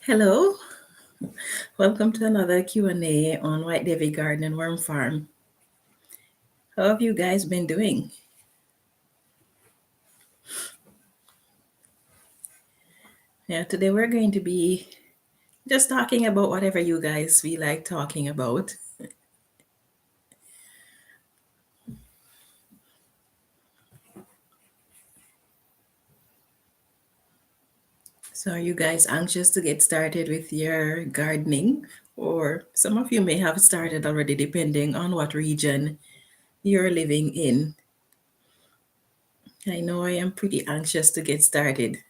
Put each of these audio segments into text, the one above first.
Hello, welcome to another Q&A on White David Garden and Worm Farm. How have you guys been doing? Yeah, today we're going to be just talking about whatever you guys feel like talking about. So are you guys anxious to get started with your gardening? Or some of you may have started already depending on what region you're living in. I know I am pretty anxious to get started.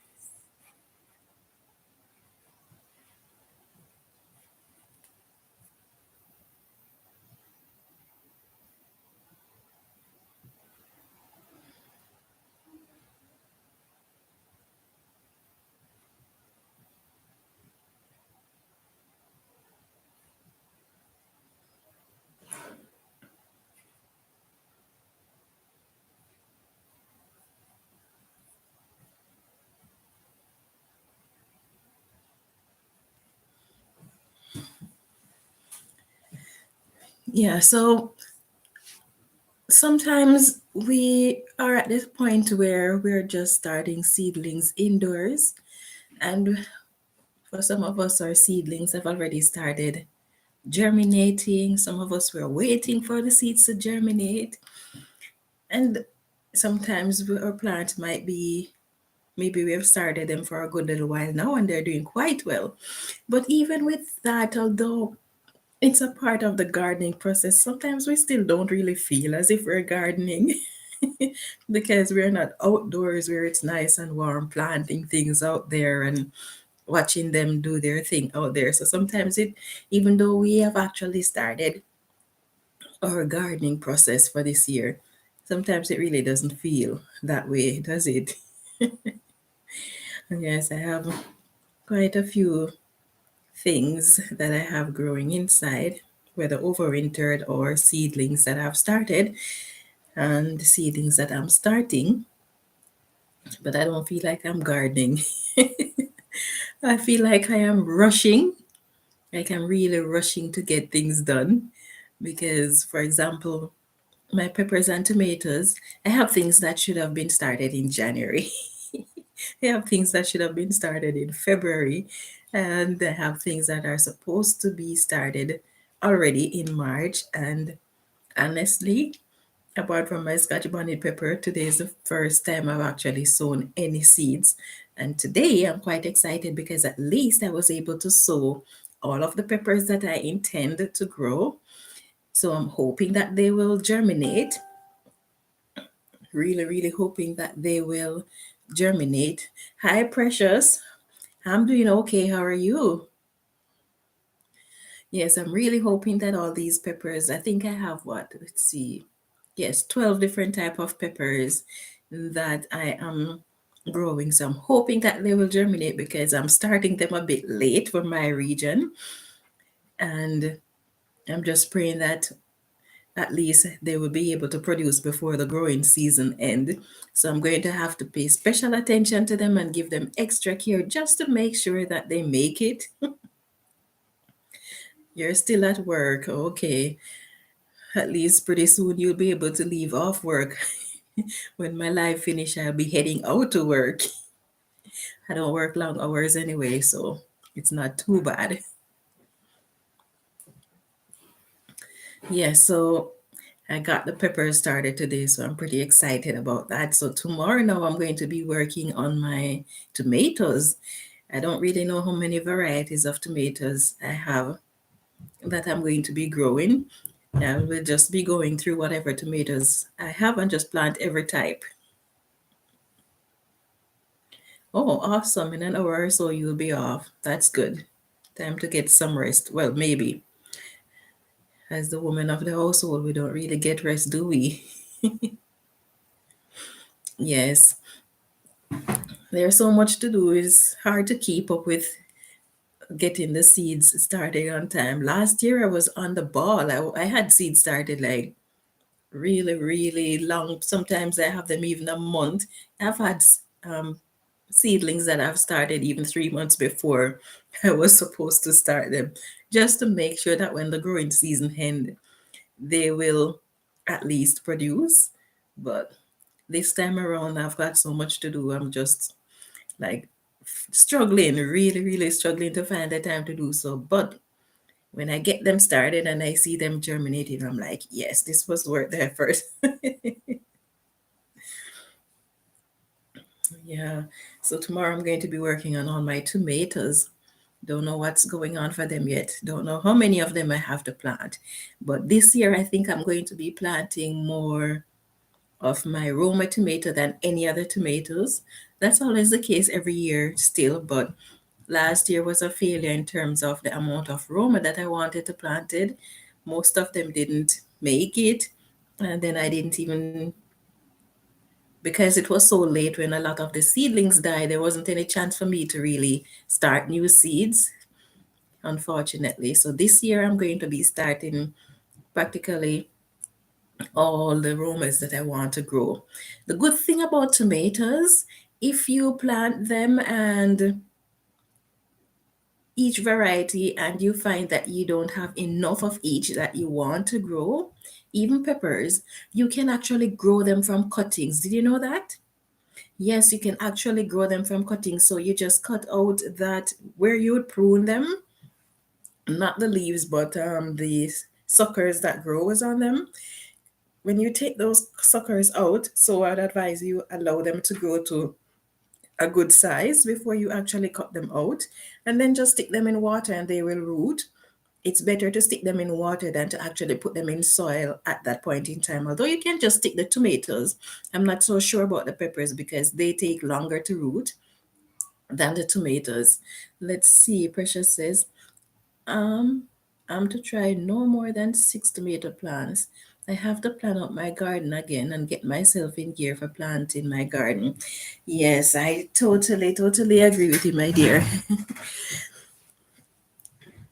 Yeah, so sometimes we are at this point where we're just starting seedlings indoors, and for some of us, our seedlings have already started germinating. Some of us were waiting for the seeds to germinate, and sometimes our plants might be maybe we have started them for a good little while now and they're doing quite well. But even with that, although it's a part of the gardening process, sometimes we still don't really feel as if we're gardening because we're not outdoors where it's nice and warm, planting things out there and watching them do their thing out there. So sometimes even though we have actually started our gardening process for this year, sometimes it really doesn't feel that way, does it? Yes, I have quite a few things that I have growing inside, whether overwintered or seedlings that I've started and seedlings that I'm starting, but I don't feel like I'm gardening. I feel like I am rushing, like I'm really rushing to get things done because, for example, my peppers and tomatoes, I have things that should have been started in January. I have things that should have been started in February, and I have things that are supposed to be started already in March. And honestly, apart from my Scotch bonnet pepper, today is the first time I've actually sown any seeds. And today I'm quite excited because at least I was able to sow all of the peppers that I intend to grow. So I'm hoping that they will germinate. Really, really hoping that they will germinate. Hi, Precious. I'm doing okay. How are you? Yes, I'm really hoping that all these peppers, I think I have what? Let's see. Yes, 12 different type of peppers that I am growing. So I'm hoping that they will germinate because I'm starting them a bit late for my region. And I'm just praying that at least they will be able to produce before the growing season end. So I'm going to have to pay special attention to them and give them extra care just to make sure that they make it. You're still at work. Okay. At least pretty soon you'll be able to leave off work. When my life finish, I'll be heading out to work. I don't work long hours anyway, so it's not too bad. Yeah, so I got the peppers started today, so I'm pretty excited about that. So tomorrow now I'm going to be working on my tomatoes. I don't really know how many varieties of tomatoes I have that I'm going to be growing. I will just be going through whatever tomatoes I have and just plant every type. Oh, awesome. In an hour or so, you'll be off. That's good. Time to get some rest. Well, maybe. As the woman of the household, we don't really get rest, do we? Yes. There's so much to do. It's hard to keep up with getting the seeds started on time. Last year I was on the ball. I had seeds started like really, really long. Sometimes I have them even a month. I've had um, seedlings that I've started even 3 months before I was supposed to start them, just to make sure that when the growing season ends, they will at least produce. But this time around, I've got so much to do. I'm just like struggling, really, really struggling to find the time to do so. But when I get them started and I see them germinating, I'm like, yes, this was worth the effort. Yeah. So tomorrow I'm going to be working on all my tomatoes. Don't know what's going on for them yet. Don't know how many of them I have to plant. But this year I think I'm going to be planting more of my Roma tomato than any other tomatoes. That's always the case every year still, but last year was a failure in terms of the amount of Roma that I wanted to plant it. Most of them didn't make it. And then I didn't even, because it was so late when a lot of the seedlings died, there wasn't any chance for me to really start new seeds, unfortunately. So this year I'm going to be starting practically all the aromas that I want to grow. The good thing about tomatoes, if you plant them and each variety and you find that you don't have enough of each that you want to grow, even peppers, you can actually grow them from cuttings. Did you know that? Yes, you can actually grow them from cuttings. So you just cut out that where you would prune them, not the leaves, but the suckers that grows on them. When you take those suckers out, so I'd advise you allow them to grow to a good size before you actually cut them out, and then just stick them in water and they will root. It's better to stick them in water than to actually put them in soil at that point in time. Although you can just stick the tomatoes. I'm not so sure about the peppers because they take longer to root than the tomatoes. Let's see, Precious says, um, I'm to try no more than 6 tomato plants. I have to plan out my garden again and get myself in gear for planting my garden. Yes, I totally, totally agree with you, my dear.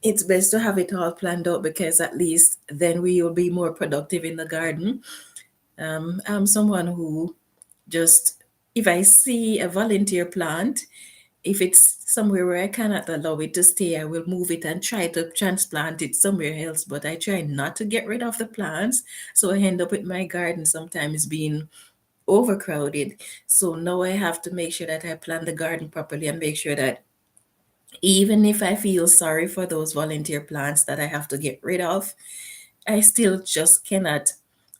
It's best to have it all planned out because at least then we will be more productive in the garden. I'm someone who just, if I see a volunteer plant, if it's somewhere where I cannot allow it to stay, I will move it and try to transplant it somewhere else. But I try not to get rid of the plants. So I end up with my garden sometimes being overcrowded. So now I have to make sure that I plan the garden properly and make sure that even if I feel sorry for those volunteer plants that I have to get rid of, I still just cannot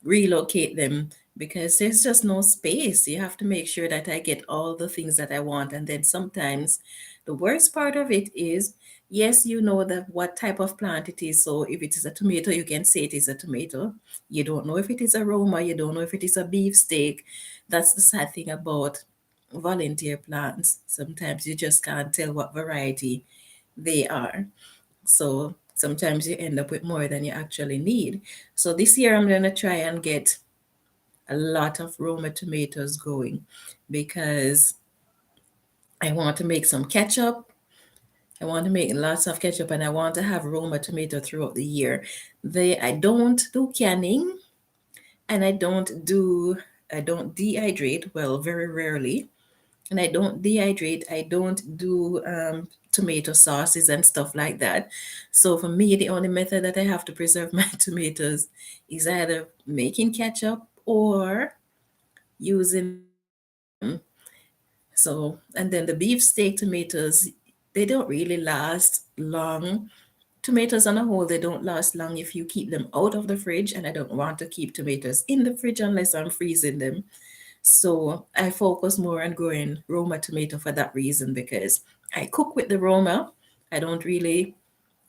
relocate them because there's just no space. You have to make sure that I get all the things that I want. And then sometimes the worst part of it is, yes, you know that what type of plant it is. So if it is a tomato, you can say it is a tomato. You don't know if it is a Roma, you don't know if it is a beefsteak. That's the sad thing about volunteer plants. Sometimes you just can't tell what variety they are. So sometimes you end up with more than you actually need. So this year I'm going to try and get a lot of Roma tomatoes going because I want to make some ketchup. I want to make lots of ketchup and I want to have Roma tomato throughout the year. I don't do canning and I don't dehydrate, well, very rarely. And I don't dehydrate. I don't do tomato sauces and stuff like that. So for me, the only method that I have to preserve my tomatoes is either making ketchup or using them. So, and then the beefsteak tomatoes, they don't really last long. Tomatoes on a whole, they don't last long if you keep them out of the fridge, and I don't want to keep tomatoes in the fridge unless I'm freezing them. So I focus more on growing Roma tomato for that reason because I cook with the Roma. I don't really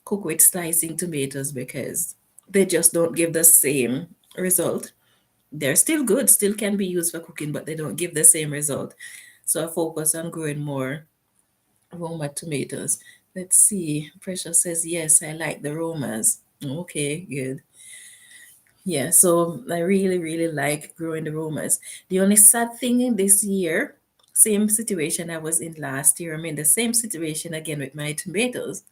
cook with slicing tomatoes because they just don't give the same result. They're still good, still can be used for cooking, but they don't give the same result. So I focus on growing more Roma tomatoes. Let's see. Precious says, yes, I like the Romas. Okay, good. Yeah, so I really, really like growing the Romas. The only sad thing in this year, Same situation I was in last year. I'm in the same situation again with my tomatoes.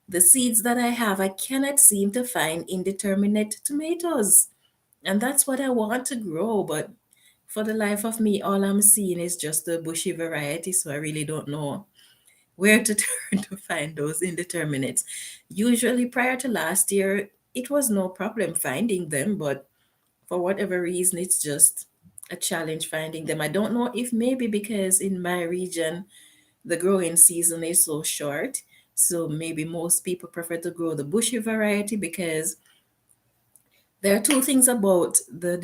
The seeds that I have, I cannot seem to find indeterminate tomatoes. And that's what I want to grow. But for the life of me, all I'm seeing is just the bushy variety. So I really don't know where to turn to find those indeterminates. Usually, prior to last year, it was no problem finding them. But for whatever reason, it's just a challenge finding them. I don't know if maybe because in my region, the growing season is so short. So maybe most people prefer to grow the bushy variety because there are two things about the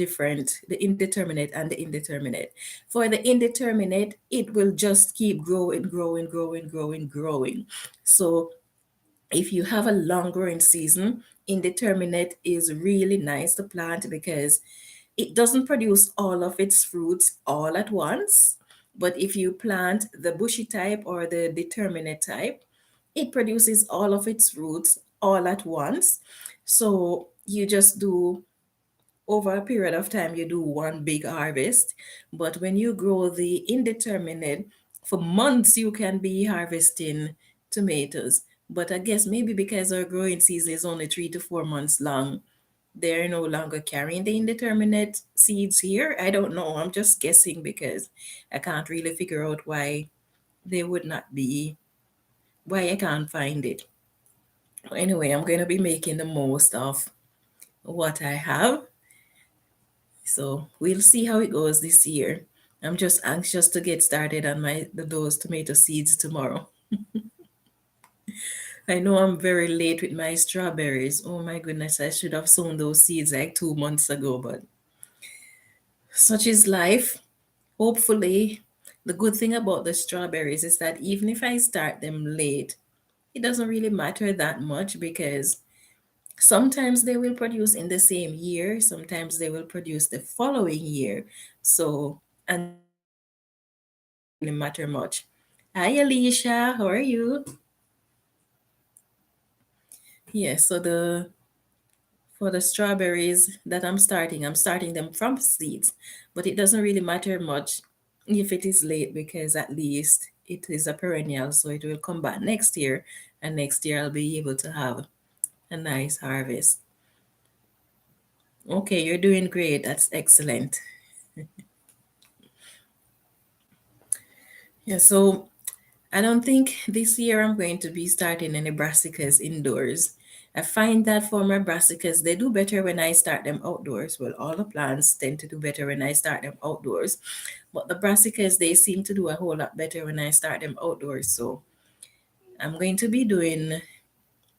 indeterminate and the indeterminate. For the indeterminate, it will just keep growing, growing, growing, growing, growing. So if you have a long growing season, indeterminate is really nice to plant because it doesn't produce all of its fruits all at once. But if you plant the bushy type or the determinate type, it produces all of its fruits all at once. So you just do over a period of time, you do one big harvest. But when you grow the indeterminate, for months you can be harvesting tomatoes. But I guess maybe because our growing season is only 3 to 4 months long, they're no longer carrying the indeterminate seeds here. I don't know. I'm just guessing because I can't really figure out why they would not be, why I can't find it. Anyway, I'm going to be making the most of what I have. So we'll see how it goes this year. I'm just anxious to get started on those tomato seeds tomorrow. I know I'm very late with my strawberries. Oh my goodness, I should have sown those seeds like 2 months ago, but such is life. Hopefully, the good thing about the strawberries is that even if I start them late, it doesn't really matter that much because sometimes they will produce in the same year, sometimes they will produce the following year. So, and the timing of them doesn't really matter much. Hi, Alicia, how are you? Yes, so the for the strawberries that I'm starting them from seeds, but it doesn't really matter much if it is late because at least it is a perennial, so it will come back next year, and next year I'll be able to have a nice harvest. Okay, you're doing great. That's excellent. Yeah, so I don't think this year I'm going to be starting any brassicas indoors. I find that for my brassicas, they do better when I start them outdoors. Well, all the plants tend to do better when I start them outdoors, but the brassicas, they seem to do a whole lot better when I start them outdoors. So I'm going to be doing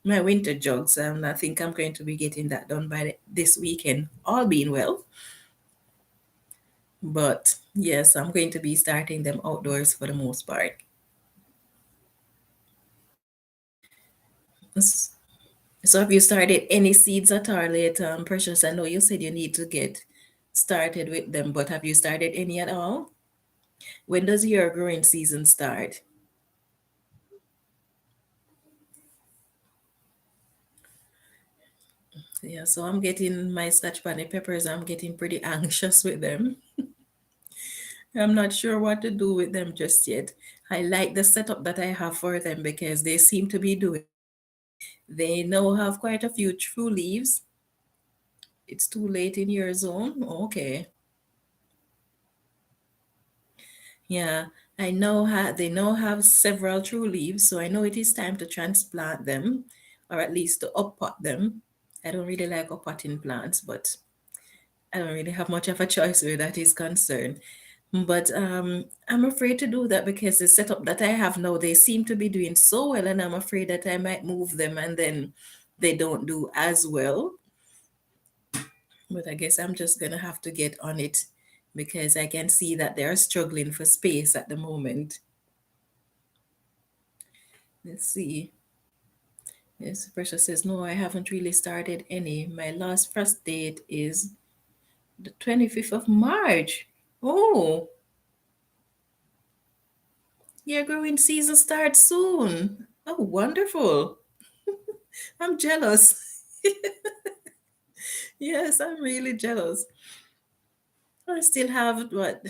my winter jugs, and I think I'm going to be getting that done by this weekend, all being well. But yes, I'm going to be starting them outdoors for the most part. So have you started any seeds at all yet, Precious? I know you said you need to get started with them, but have you started any at all? When does your growing season start? Yeah, so I'm getting my Scotch bonnet peppers. I'm getting pretty anxious with them. I'm not sure what to do with them just yet. I like the setup that I have for them because they seem to be doing well. They now have quite a few true leaves. It's too late in your zone. Okay. Yeah, they now have several true leaves, so I know it is time to transplant them, or at least to uppot them. I don't really like uppotting plants, but I don't really have much of a choice where that is concerned. But I'm afraid to do that because the setup that I have now, they seem to be doing so well, and I'm afraid that I might move them and then they don't do as well. But I guess I'm just gonna have to get on it because I can see that they are struggling for space at the moment. Let's see. Yes, Precious says, no, I haven't really started any. My last first date is the 25th of March. Oh, your growing season starts soon. Oh, wonderful. I'm jealous. Yes, I'm really jealous. I still have what?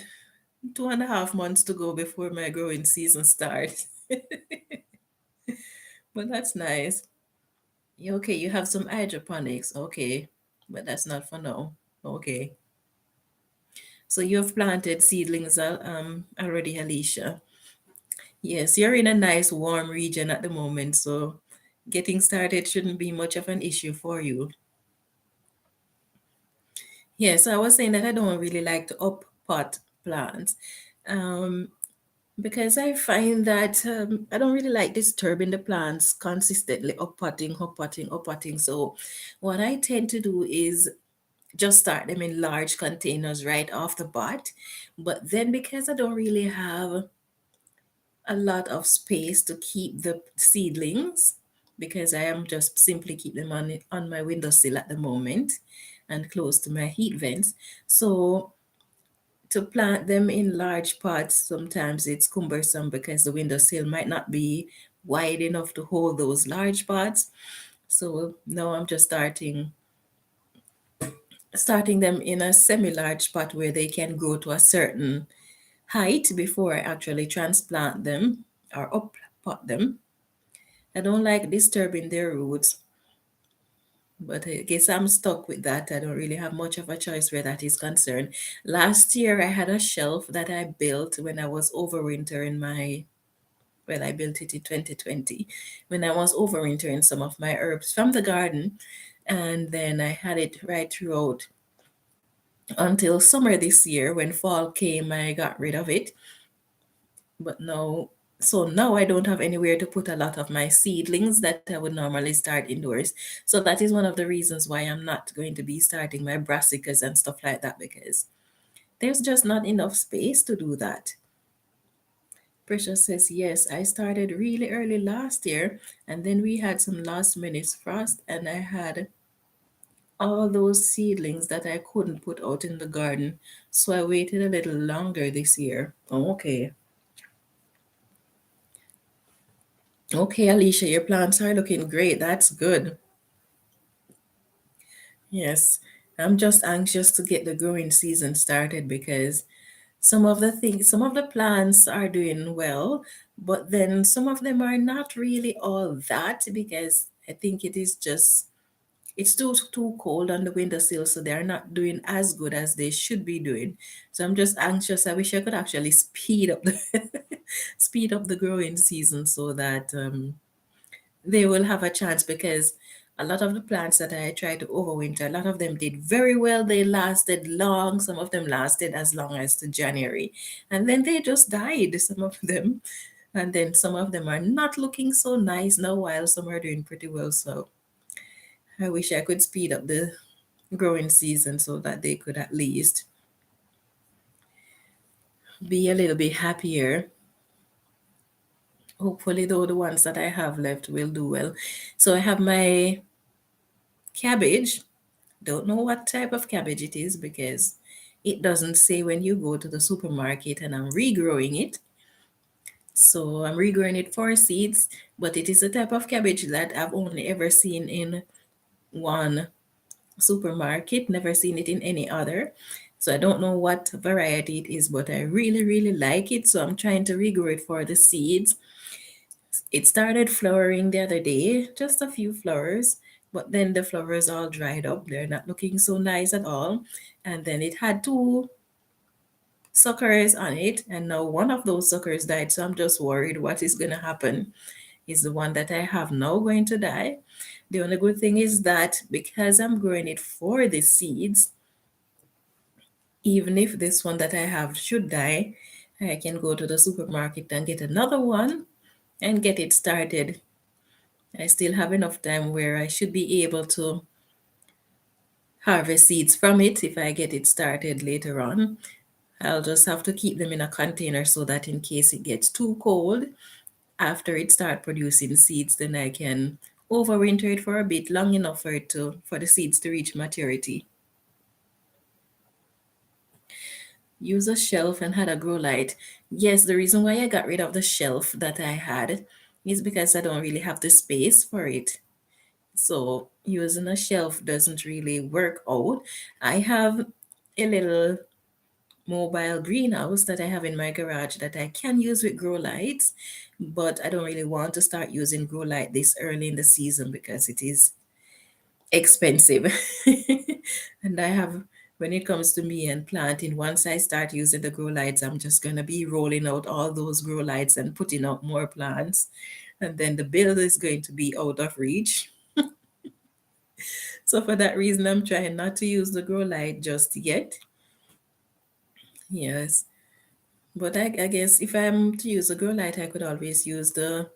2.5 months to go before my growing season starts. But that's nice. Okay, you have some hydroponics. Okay, but that's not for now. Okay. So you've planted seedlings already, Alicia. Yes, you're in a nice warm region at the moment, so getting started shouldn't be much of an issue for you. Yes, I was saying that I don't really like to up pot plants. Um, because I find that I don't really like disturbing the plants consistently, uppotting, uppotting, uppotting. So, what I tend to do is just start them in large containers right off the bat. But then, because I don't really have a lot of space to keep the seedlings, because I am just simply keep them on my windowsill at the moment and close to my heat vents. So to plant them in large pots, sometimes it's cumbersome because the windowsill might not be wide enough to hold those large pots. So now I'm just starting them in a semi-large pot where they can grow to a certain height before I actually transplant them or up pot them. I don't like disturbing their roots, but I guess I'm stuck with that. I don't really have much of a choice where that is concerned. Last year, I had a shelf that I built when I was overwintering well, I built it in 2020, when I was overwintering some of my herbs from the garden. And then I had it right throughout until summer this year. When fall came, I got rid of it. But now, so now I don't have anywhere to put a lot of my seedlings that I would normally start indoors. So that is one of the reasons why I'm not going to be starting my brassicas and stuff like that, because there's just not enough space to do that. Precious says, yes, I started really early last year, and then we had some last minute frost, and I had all those seedlings that I couldn't put out in the garden. So I waited a little longer this year. Oh, okay. Okay, Alicia, your plants are looking great. That's good. Yes, I'm just anxious to get the growing season started because some of the plants are doing well, but then some of them are not really all that because I think it's too cold on the windowsill, so they're not doing as good as they should be doing. So I'm just anxious. I wish I could actually speed up the speed up the growing season so that they will have a chance, because a lot of the plants that I tried to overwinter, a lot of them did very well. They lasted long. Some of them lasted as long as to January. And then they just died, some of them. And then some of them are not looking so nice now, while some are doing pretty well. So I wish I could speed up the growing season so that they could at least be a little bit happier. Hopefully, though, the ones that I have left will do well. So I have my cabbage. Don't know what type of cabbage it is because it doesn't say when you go to the supermarket, and I'm regrowing it. So I'm regrowing it for seeds, but it is a type of cabbage that I've only ever seen in one supermarket, never seen it in any other. So I don't know what variety it is, but I really, really like it. So I'm trying to regrow it for the seeds. It started flowering the other day, just a few flowers, but then the flowers all dried up. They're not looking so nice at all. And then it had two suckers on it, and now one of those suckers died. So I'm just worried what is going to happen. Is the one that I have now going to die? The only good thing is that because I'm growing it for the seeds, even if this one that I have should die, I can go to the supermarket and get another one and get it started. I still have enough time where I should be able to harvest seeds from it if I get it started later on. I'll just have to keep them in a container so that in case it gets too cold, after it start producing seeds, then I can overwinter it for a bit, long enough for the seeds to reach maturity. Use a shelf and had a grow light. Yes, the reason why I got rid of the shelf that I had is because I don't really have the space for it. So using a shelf doesn't really work out. I have a little mobile greenhouse that I have in my garage that I can use with grow lights, but I don't really want to start using grow light this early in the season because it is expensive. And I have, when it comes to me and planting, once I start using the grow lights, I'm just going to be rolling out all those grow lights and putting out more plants. And then the bill is going to be out of reach. So for that reason, I'm trying not to use the grow light just yet. Yes. But I guess if I'm to use a grow light, I could always use the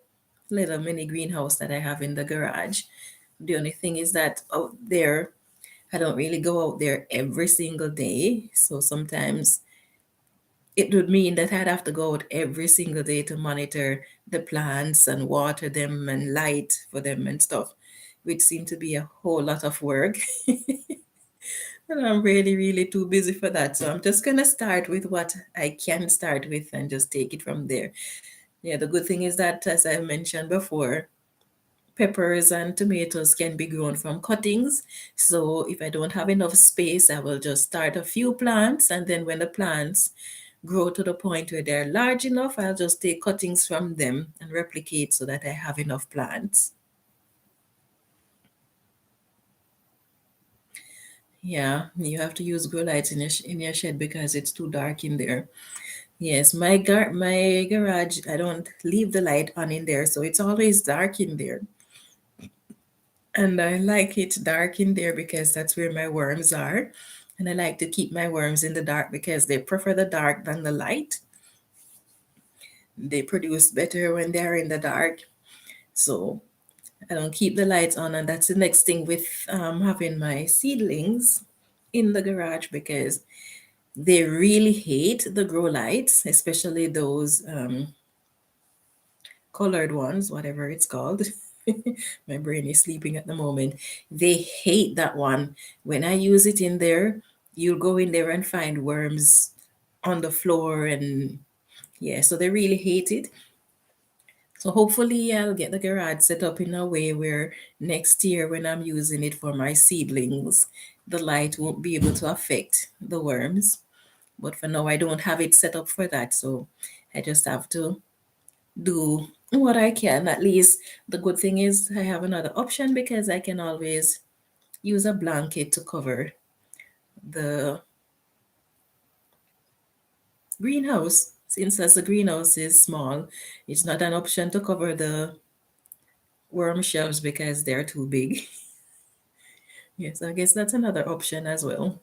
little mini greenhouse that I have in the garage. The only thing is that out there, I don't really go out there every single day. So sometimes it would mean that I'd have to go out every single day to monitor the plants and water them and light for them and stuff, which seemed to be a whole lot of work. And I'm really, really too busy for that. So I'm just going to start with what I can start with and just take it from there. Yeah, the good thing is that, as I mentioned before, peppers and tomatoes can be grown from cuttings. So if I don't have enough space, I will just start a few plants. And then when the plants grow to the point where they're large enough, I'll just take cuttings from them and replicate so that I have enough plants. Yeah, you have to use grow lights in your shed because it's too dark in there. Yes, my garage, I don't leave the light on in there, so it's always dark in there. And I like it dark in there because that's where my worms are. And I like to keep my worms in the dark because they prefer the dark than the light. They produce better when they're in the dark. So I don't keep the lights on. And that's the next thing with having my seedlings in the garage because they really hate the grow lights, especially those colored ones, whatever it's called. My brain is sleeping at the moment. They hate that one. When I use it in there, you'll go in there and find worms on the floor, and yeah, so they really hate it. So hopefully I'll get the garage set up in a way where next year when I'm using it for my seedlings, the light won't be able to affect the worms. But for now I don't have it set up for that, so I just have to do what I can. At least the good thing is I have another option because I can always use a blanket to cover the greenhouse. Since as the greenhouse is small, it's not an option to cover the worm shelves because they're too big. Yes, I guess that's another option as well.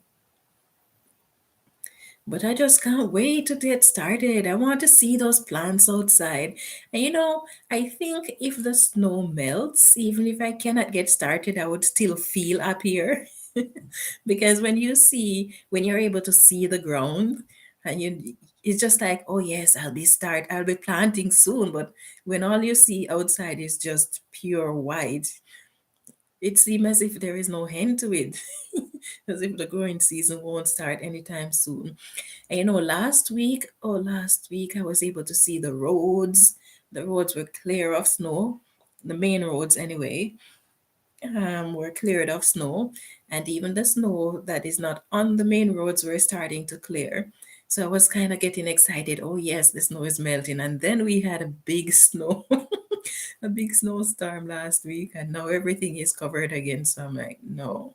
But I just can't wait to get started. I want to see those plants outside. And I think if the snow melts, even if I cannot get started, I would still feel up here. Because when you're able to see the ground and it's just like, oh yes, I'll be planting soon. But when all you see outside is just pure white, it seems as if there is no end to it. As if the growing season won't start anytime soon. And last week I was able to see the roads. The roads were clear of snow. The main roads, anyway, were cleared of snow. And even the snow that is not on the main roads were starting to clear. So I was kind of getting excited. Oh, yes, the snow is melting. And then we had a big snow, a big snowstorm last week. And now everything is covered again. So I'm like, no.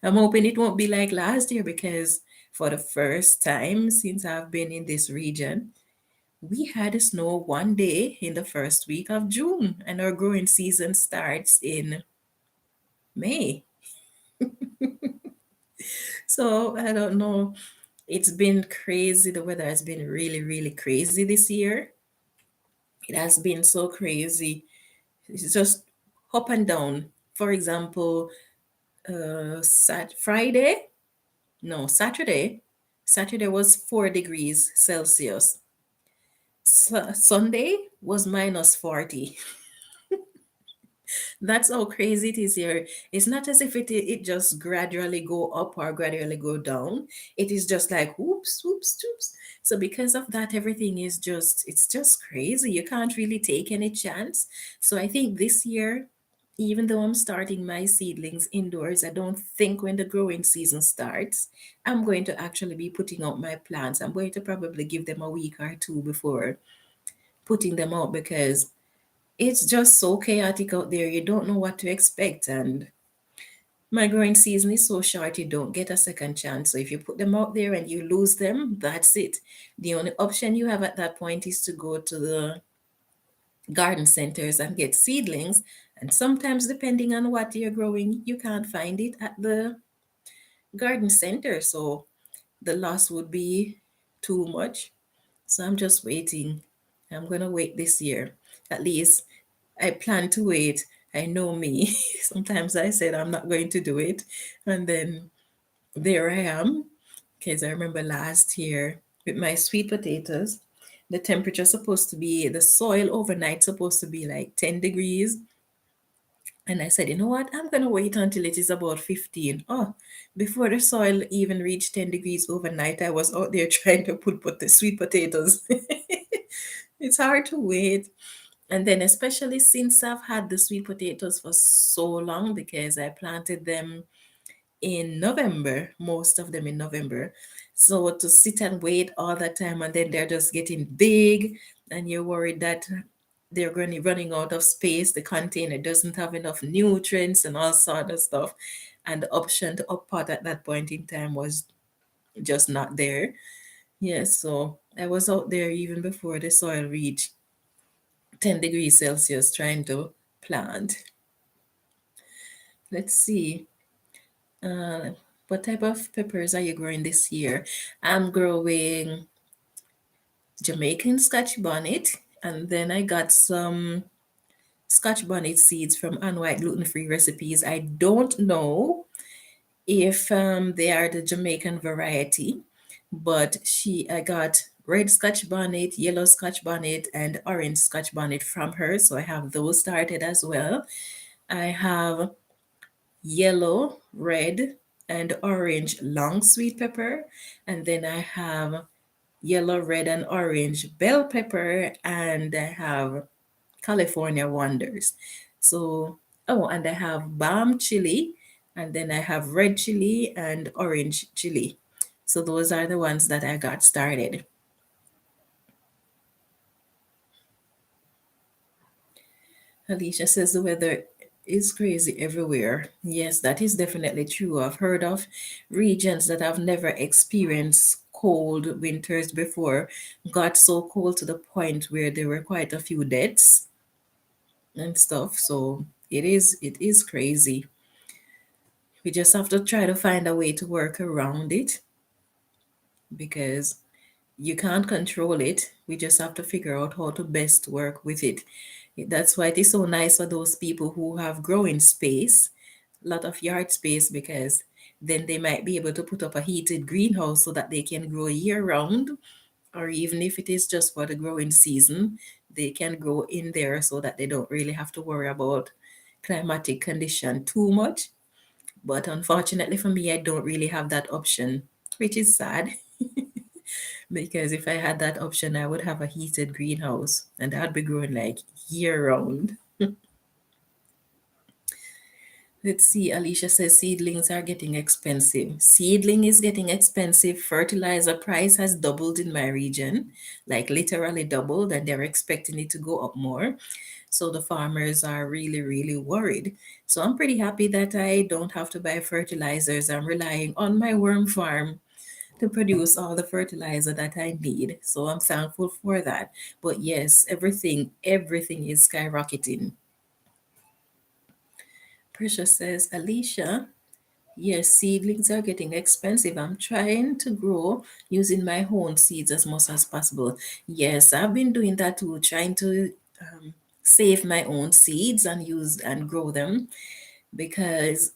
I'm hoping it won't be like last year because for the first time since I've been in this region, we had snow one day in the first week of June, and our growing season starts in May. So I don't know. It's been crazy. The weather has been really, really crazy this year. It has been so crazy. It's just up and down. For example, Friday, no, Saturday was 4 degrees Celsius. Sunday was minus 40. That's how crazy it is here. It's not as if it just gradually go up or gradually go down. It is just like whoops, whoops, whoops. So because of that, everything is it's just crazy. You can't really take any chance. So I think this year even though I'm starting my seedlings indoors, I don't think when the growing season starts, I'm going to actually be putting out my plants. I'm going to probably give them a week or two before putting them out because it's just so chaotic out there. You don't know what to expect. And my growing season is so short, you don't get a second chance. So if you put them out there and you lose them, that's it. The only option you have at that point is to go to the garden centers and get seedlings. And sometimes, depending on what you're growing, you can't find it at the garden center. So the loss would be too much. So I'm just waiting. I'm going to wait this year. At least I plan to wait. I know me. Sometimes I said I'm not going to do it. And then there I am. Because I remember last year with my sweet potatoes, the temperature supposed to be, the soil overnight supposed to be like 10 degrees. And I said, you know what? I'm going to wait until it is about 15. Oh, before the soil even reached 10 degrees overnight, I was out there trying to put the sweet potatoes. It's hard to wait. And then, especially since I've had the sweet potatoes for so long because I planted them in November, most of them in November. So to sit and wait all that time and then they're just getting big and you're worried that they're going to be running out of space, the container doesn't have enough nutrients and all sort of stuff. And the option to uppot at that point in time was just not there. Yes, so I was out there even before the soil reached 10 degrees Celsius trying to plant. Let's see. Uh, what type of peppers are you growing this year? I'm growing Jamaican Scotch bonnet, and then I got some Scotch bonnet seeds from Unwhite Gluten Free Recipes. I don't know if they are the Jamaican variety, but I got red Scotch bonnet, yellow Scotch bonnet, and orange Scotch bonnet from her. So I have those started as well. I have yellow, red, and orange long sweet pepper. And then I have yellow, red, and orange bell pepper. And I have California Wonders. So, oh, and I have balm chili. And then I have red chili and orange chili. So those are the ones that I got started. Alicia says the weather is crazy everywhere. Yes, that is definitely true. I've heard of regions that have never experienced cold winters before, got so cold to the point where there were quite a few deaths and stuff. So it is crazy. We just have to try to find a way to work around it because you can't control it. We just have to figure out how to best work with it. That's why it is so nice for those people who have growing space, a lot of yard space, because then they might be able to put up a heated greenhouse so that they can grow year round, or even if it is just for the growing season, they can grow in there so that they don't really have to worry about climatic condition too much. But unfortunately for me, I don't really have that option, which is sad. Because if I had that option, I would have a heated greenhouse and I'd be growing like year round. Let's see, Alicia says seedlings are getting expensive. Seedling is getting expensive. Fertilizer price has doubled in my region, like literally doubled, and they're expecting it to go up more. So the farmers are really, really worried. So I'm pretty happy that I don't have to buy fertilizers. I'm relying on my worm farm to produce all the fertilizer that I need. So I'm thankful for that. But yes, everything is skyrocketing. Precious says, Alicia, yes, seedlings are getting expensive. I'm trying to grow using my own seeds as much as possible. Yes, I've been doing that too, trying to save my own seeds and use and grow them because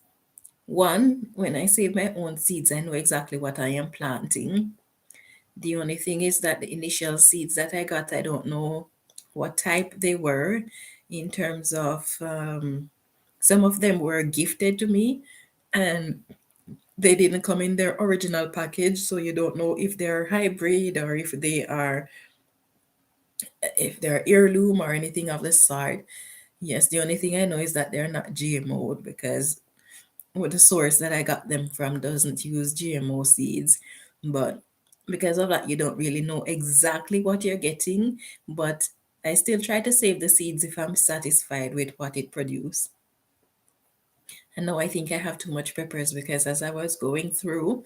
one, when I save my own seeds, I know exactly what I am planting. The only thing is that the initial seeds that I got, I don't know what type they were in terms of some of them were gifted to me and they didn't come in their original package. So you don't know if they're hybrid or if they're heirloom or anything of the sort. Yes, the only thing I know is that they're not GMO because with the source that I got them from doesn't use GMO seeds. But because of that, you don't really know exactly what you're getting. But I still try to save the seeds if I'm satisfied with what it produces. And now I think I have too much peppers because as I was going through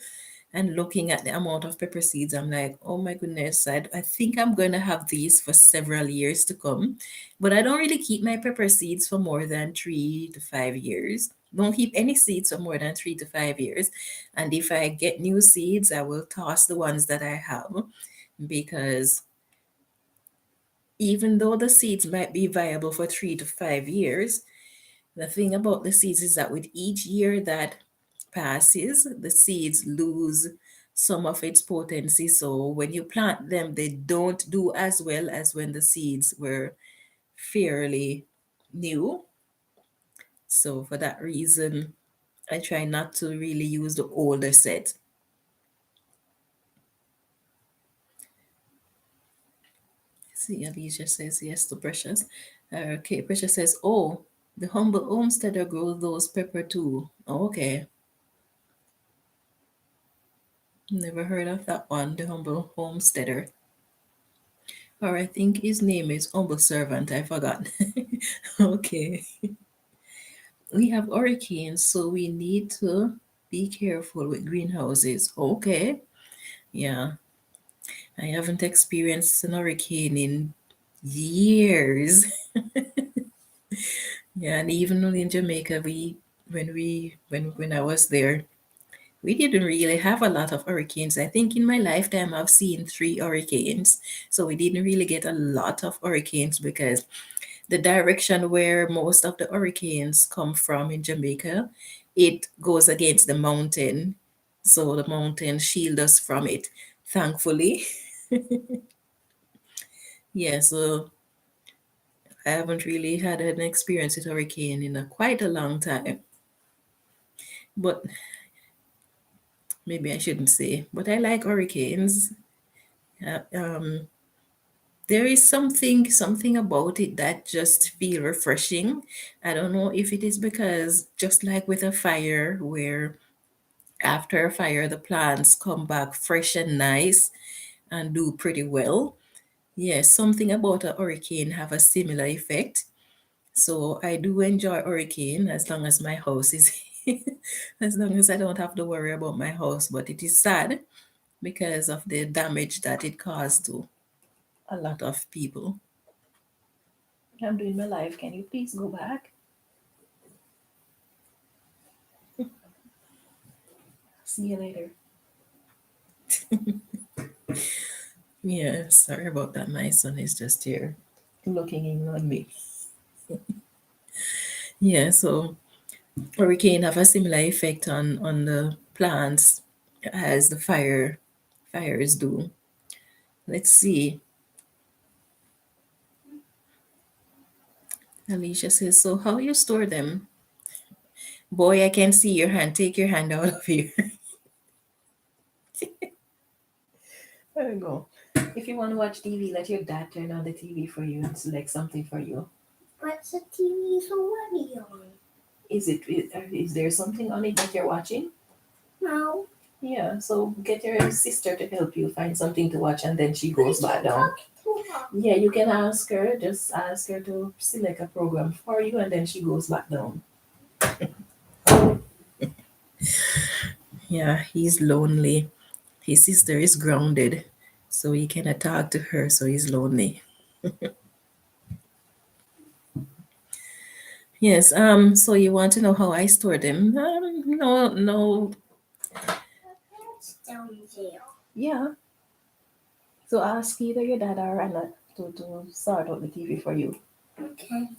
and looking at the amount of pepper seeds, I'm like, oh my goodness, I think I'm going to have these for several years to come. But I don't really keep my pepper seeds for more than 3 to 5 years. Don't keep any seeds for more than 3 to 5 years. And if I get new seeds, I will toss the ones that I have because even though the seeds might be viable for 3 to 5 years, the thing about the seeds is that with each year that passes, the seeds lose some of its potency. So when you plant them, they don't do as well as when the seeds were fairly new. So for that reason, I try not to really use the older set. See, Alicia says yes to Precious. Okay, Precious says, oh, the humble homesteader grows those pepper too. Okay, never heard of that one, the humble homesteader. Or I think his name is humble servant. I forgot. Okay. We have hurricanes, so we need to be careful with greenhouses. Okay. Yeah. I haven't experienced an hurricane in years. Yeah, and even in Jamaica, when I was there, we didn't really have a lot of hurricanes. I think in my lifetime I've seen 3 hurricanes. So we didn't really get a lot of hurricanes because the direction where most of the hurricanes come from in Jamaica, it goes against the mountain. So the mountain shield us from it, thankfully. Yeah, so I haven't really had an experience with hurricane in quite a long time. But maybe I shouldn't say. But I like hurricanes. Uh, um, there is something about it that just feel refreshing. I don't know if it is because just like with a fire where after a fire the plants come back fresh and nice and do pretty well. Yes, something about a hurricane have a similar effect. So I do enjoy hurricane as long as my house is as long as I don't have to worry about my house. But it is sad because of the damage that it caused to a lot of people. I'm doing my life. Can you please go back? See you later. Yeah, sorry about that. My son is just here looking in on me. Yeah, so hurricane have a similar effect on the plants as the fires do. Let's see. Alicia says, so how you store them? Boy, I can see your hand. Take your hand out of here. There you go. If you want to watch TV, let your dad turn on the TV for you and select something for you. What's the TV is already on? Is there something on it that you're watching? No. Yeah, so get your sister to help you find something to watch and then she goes back down. Yeah, you can ask her, just ask her to select a program for you and then she goes back down. Yeah, he's lonely. His sister is grounded, so he cannot talk to her, so he's lonely. Yes, so you want to know how I store them? No, no. Down there. Yeah. So ask either your dad or Anna to sort out the TV for you. Okay.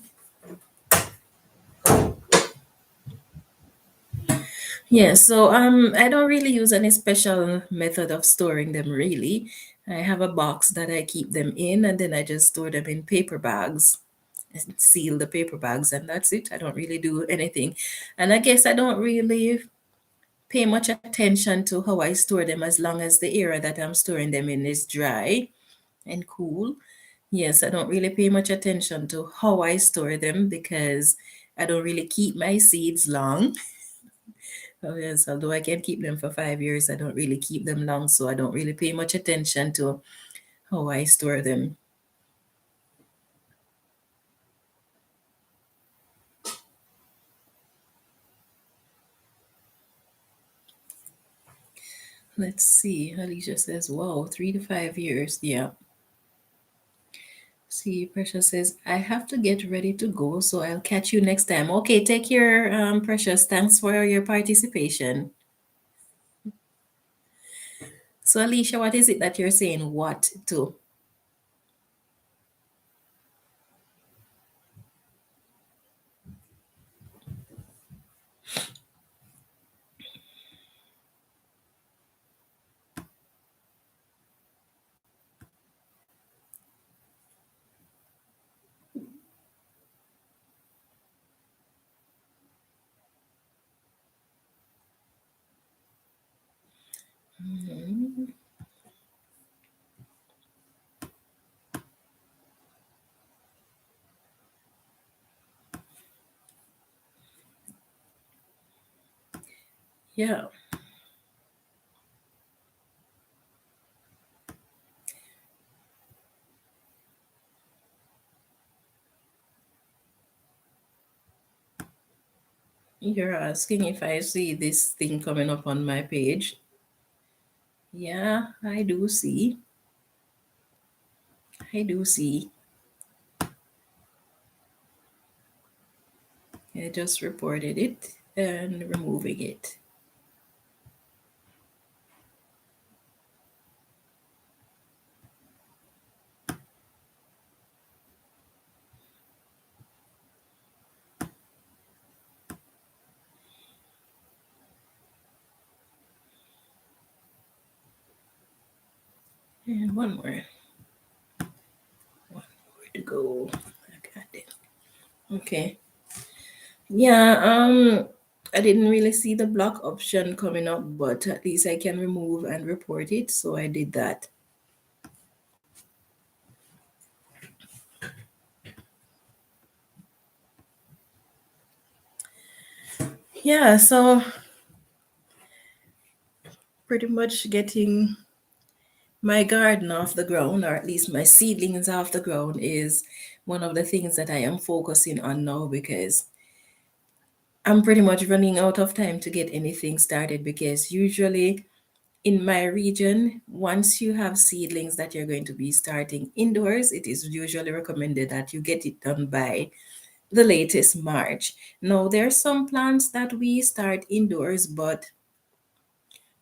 Yeah, so I don't really use any special method of storing them really. I have a box that I keep them in and then I just store them in paper bags and seal the paper bags and that's it. I don't really do anything. And I guess I don't really pay much attention to how I store them as long as the area that I'm storing them in is dry and cool. Yes, I don't really pay much attention to how I store them because I don't really keep my seeds long. Oh, yes, although I can keep them for 5 years, I don't really keep them long, so I don't really pay much attention to how I store them. Let's see. Alicia says, wow, 3 to 5 years. Yeah. See, Precious says, I have to get ready to go, so I'll catch you next time. Okay, take care, Precious. Thanks for your participation. So, Alicia, what is it that you're saying what to? Mhm. Yeah, you're asking if I see this thing coming up on my page. Yeah, I do see. I do see. I just reported it and removing it. And one more. One more to go. I got it. Okay. Yeah, I didn't really see the block option coming up, but at least I can remove and report it, so I did that. Yeah, so pretty much getting my garden off the ground, or at least my seedlings off the ground, is one of the things that I am focusing on now because I'm pretty much running out of time to get anything started because usually in my region, once you have seedlings that you're going to be starting indoors, it is usually recommended that you get it done by the latest March. Now, there are some plants that we start indoors, but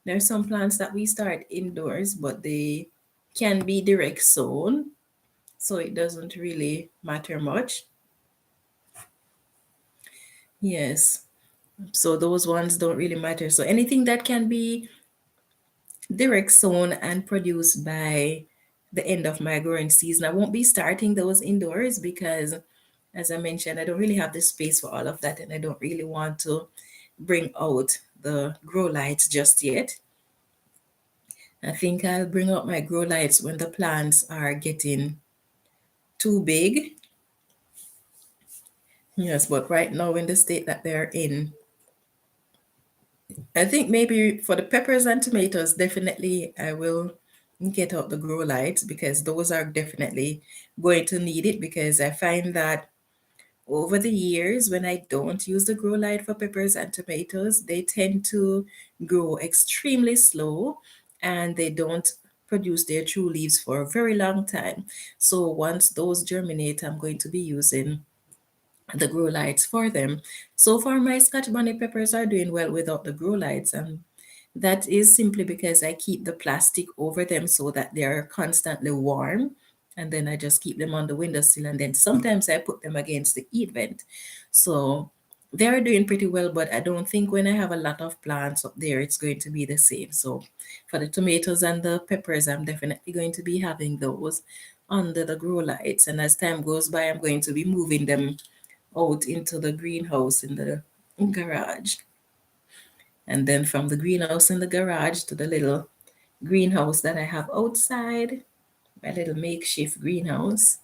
there's some plants that we start indoors, but they can be direct sown, so it doesn't really matter much. Yes, so those ones don't really matter. So anything that can be direct sown and produced by the end of my growing season, I won't be starting those indoors because, as I mentioned, I don't really have the space for all of that, and I don't really want to bring out the grow lights just yet. I think I'll bring out my grow lights when the plants are getting too big. Yes, but right now in the state that they're in, I think maybe for the peppers and tomatoes, definitely I will get out the grow lights because those are definitely going to need it because I find that over the years when I don't use the grow light for peppers and tomatoes, they tend to grow extremely slow and they don't produce their true leaves for a very long time. So once those germinate, I'm going to be using the grow lights for them. So far, my Scotch bonnet peppers are doing well without the grow lights, and that is simply because I keep the plastic over them so that they are constantly warm. And then I just keep them on the windowsill, and then sometimes I put them against the heat vent. So they're doing pretty well, but I don't think when I have a lot of plants up there, it's going to be the same. So for the tomatoes and the peppers, I'm definitely going to be having those under the grow lights. And as time goes by, I'm going to be moving them out into the greenhouse in the garage. And then from the greenhouse in the garage to the little greenhouse that I have outside, my little makeshift greenhouse,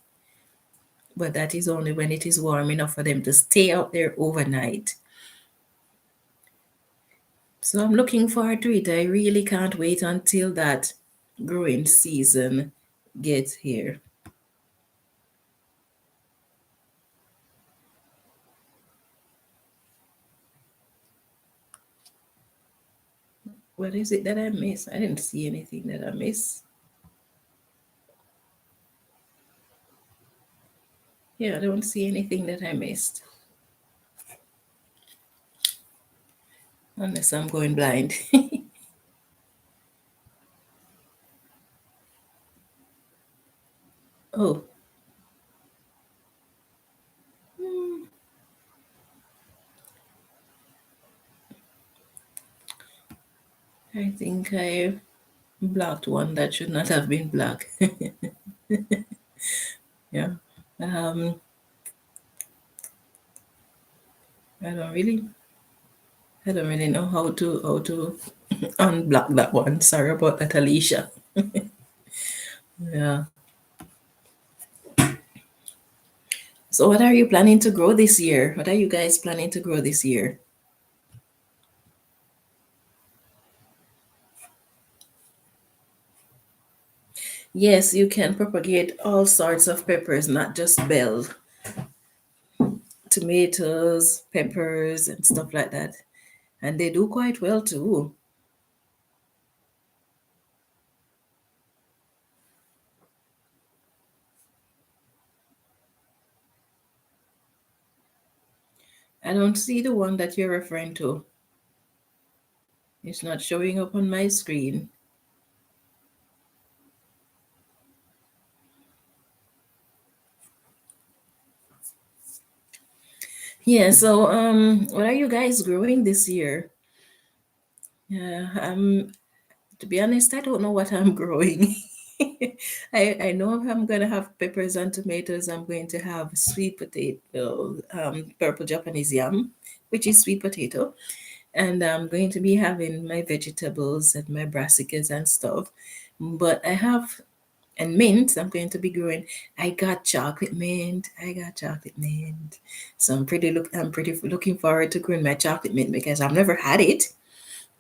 but that is only when it is warm enough for them to stay out there overnight. So I'm looking forward to it. I really can't wait until that growing season gets here. What is it that I missed? I didn't see anything that I missed. Yeah, I don't see anything that I missed. Unless I'm going blind. Oh, hmm, I think I blocked one that should not have been blocked. Yeah. Um, I don't really I don't really know how to unblock that one. Sorry about that, Alicia. Yeah. So what are you planning to grow this year? What are you guys planning to grow this year? Yes, you can propagate all sorts of peppers, not just bell, tomatoes, peppers, and stuff like that. And they do quite well too. I don't see the one that you're referring to. It's not showing up on my screen. Yeah, so what are you guys growing this year? Yeah, to be honest, I don't know what I'm growing. I know I'm gonna have peppers and tomatoes. I'm going to have sweet potato, purple Japanese yam, which is sweet potato, and I'm going to be having my vegetables and my brassicas and stuff. But I have and mint. I'm going to be growing. I got chocolate mint. I got chocolate mint. So I'm pretty looking forward to growing my chocolate mint because I've never had it.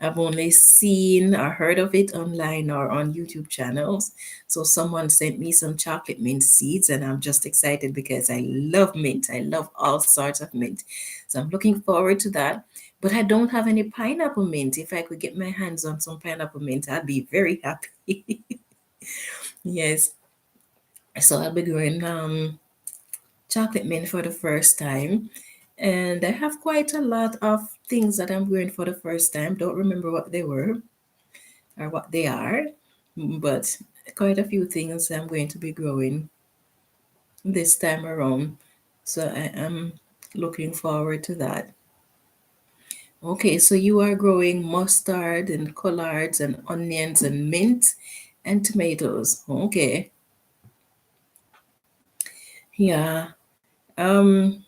I've only seen or heard of it online or on YouTube channels. So someone sent me some chocolate mint seeds, and I'm just excited because I love mint. I love all sorts of mint. So I'm looking forward to that. But I don't have any pineapple mint. If I could get my hands on some pineapple mint, I'd be very happy. Yes. So I'll be doing chocolate mint for the first time. And I have quite a lot of things that I'm growing for the first time. Don't remember what they were or what they are, but quite a few things I'm going to be growing this time around. So I am looking forward to that. Okay, so you are growing mustard and collards and onions and mint and tomatoes. Okay. Yeah. Um,